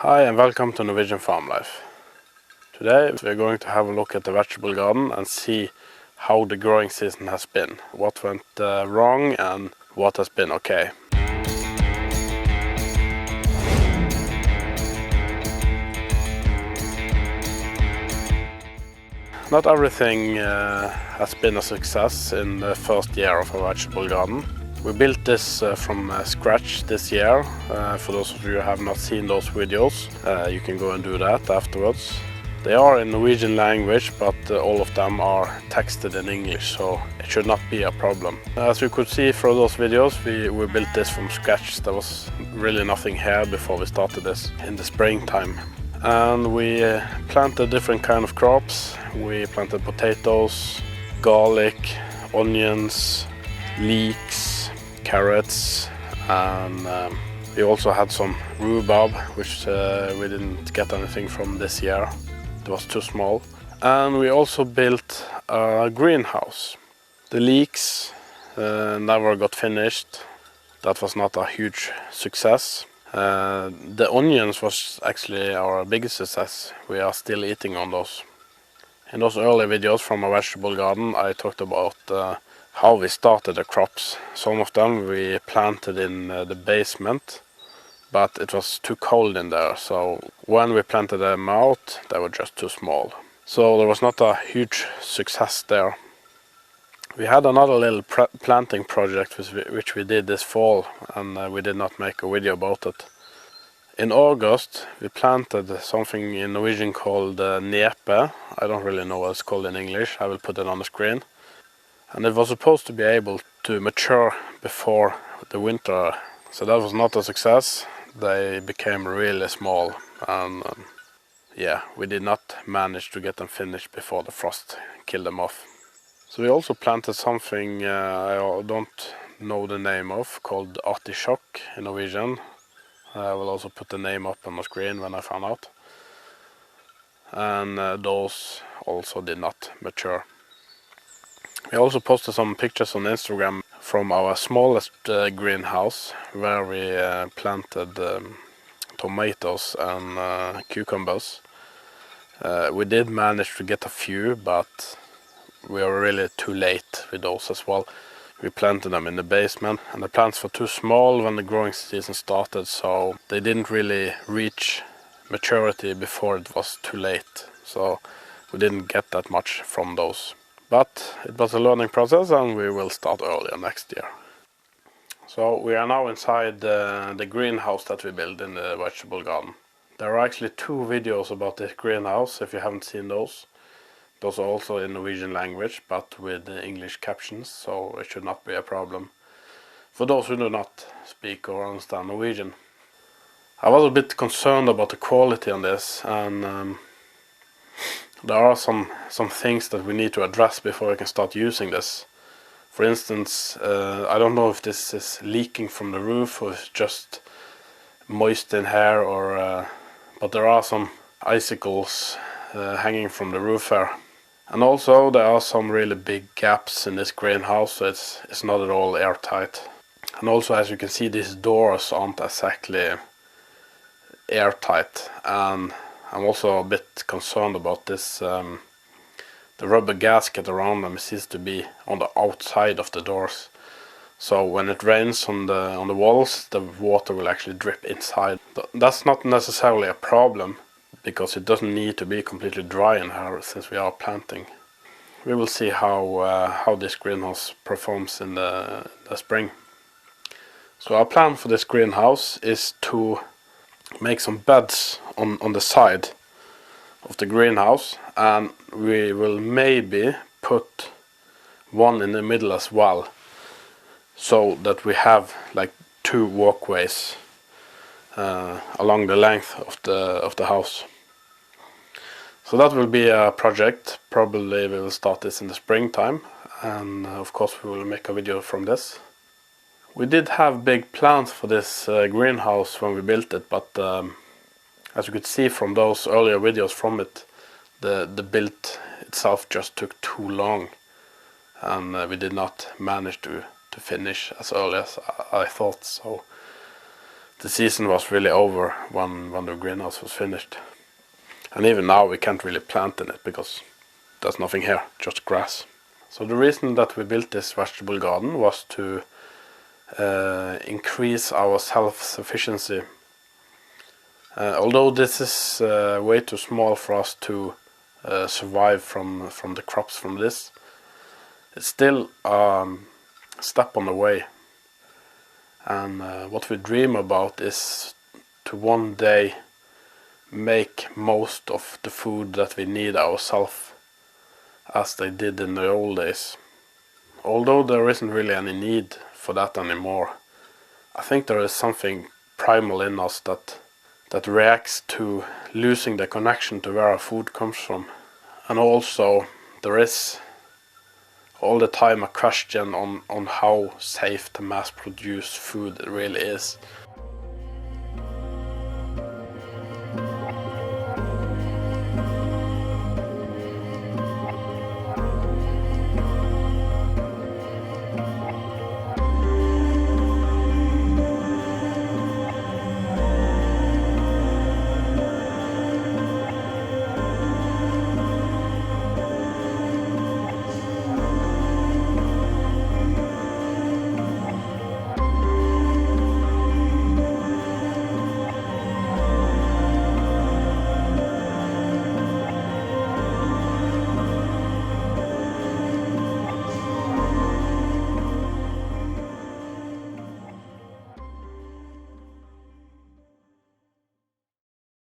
Hi and welcome to Norwegian Farm Life. Today we're going to have a look at the vegetable garden and see how the growing season has been, what went wrong and what has been okay. Not everything has been a success in the first year of our vegetable garden. We built this from scratch this year. For those of you who have not seen those videos, you can go and do that afterwards. They are in Norwegian language, but all of them are texted in English, so it should not be a problem. As you could see from those videos, we built this from scratch. There was really nothing here before we started this in the springtime. And we planted different kind of crops. We planted potatoes, garlic, onions, leeks, carrots, and we also had some rhubarb, which we didn't get anything from this year. It was too small. And we also built a greenhouse. The leeks never got finished. That was not a huge success. The onions was actually our biggest success. We are still eating on those. In those early videos from our vegetable garden, I talked about how we started the crops. Some of them we planted in the basement, but it was too cold in there, so when we planted them out, they were just too small. So there was not a huge success there. We had another little planting project which we did this fall, and we did not make a video about it. In August we planted something in Norwegian called nepe. I don't really know what it's called in English. I will put it on the screen. And it was supposed to be able to mature before the winter, so that was not a success. They became really small, and yeah, we did not manage to get them finished before the frost killed them off. So we also planted something I don't know the name of, called artichoke in Norwegian. I will also put the name up on the screen when I found out. And those also did not mature. We also posted some pictures on Instagram from our smallest greenhouse, where we planted tomatoes and cucumbers. We did manage to get a few, but we were really too late with those as well. We planted them in the basement, and the plants were too small when the growing season started, so they didn't really reach maturity before it was too late. So we didn't get that much from those. But it was a learning process, and we will start earlier next year. So we are now inside the greenhouse that we built in the vegetable garden. There are actually two videos about this greenhouse, if you haven't seen those. Those are also in Norwegian language, but with English captions, so it should not be a problem for those who do not speak or understand Norwegian. I was a bit concerned about the quality on this, and there are some things that we need to address before we can start using this. For instance, I don't know if this is leaking from the roof or it's just moist in here, or but there are some icicles hanging from the roof here. And also there are some really big gaps in this greenhouse, so it's not at all airtight. And also, as you can see, these doors aren't exactly airtight, and I'm also a bit concerned about this. The rubber gasket around them seems to be on the outside of the doors. So when it rains on the walls, the water will actually drip inside. That's not necessarily a problem, because it doesn't need to be completely dry in here since we are planting. We will see how this greenhouse performs in the spring. So our plan for this greenhouse is to make some beds on the side of the greenhouse, and we will maybe put one in the middle as well, so that we have like two walkways along the length of the house. So that will be a project. Probably we will start this in the springtime, and of course we will make a video from this. We did have big plans for this greenhouse when we built it, but as you could see from those earlier videos from it, the build itself just took too long, and we did not manage to finish as early as I thought. So the season was really over when the greenhouse was finished. And even now we can't really plant in it because there's nothing here, just grass. So the reason that we built this vegetable garden was to increase our self-sufficiency. Although this is way too small for us to survive from the crops from this, it's still a step on the way. And what we dream about is to one day make most of the food that we need ourselves, as they did in the old days. Although there isn't really any need for that anymore, I think there is something primal in us that reacts to losing the connection to where our food comes from. And also there is all the time a question on how safe the mass-produced food really is.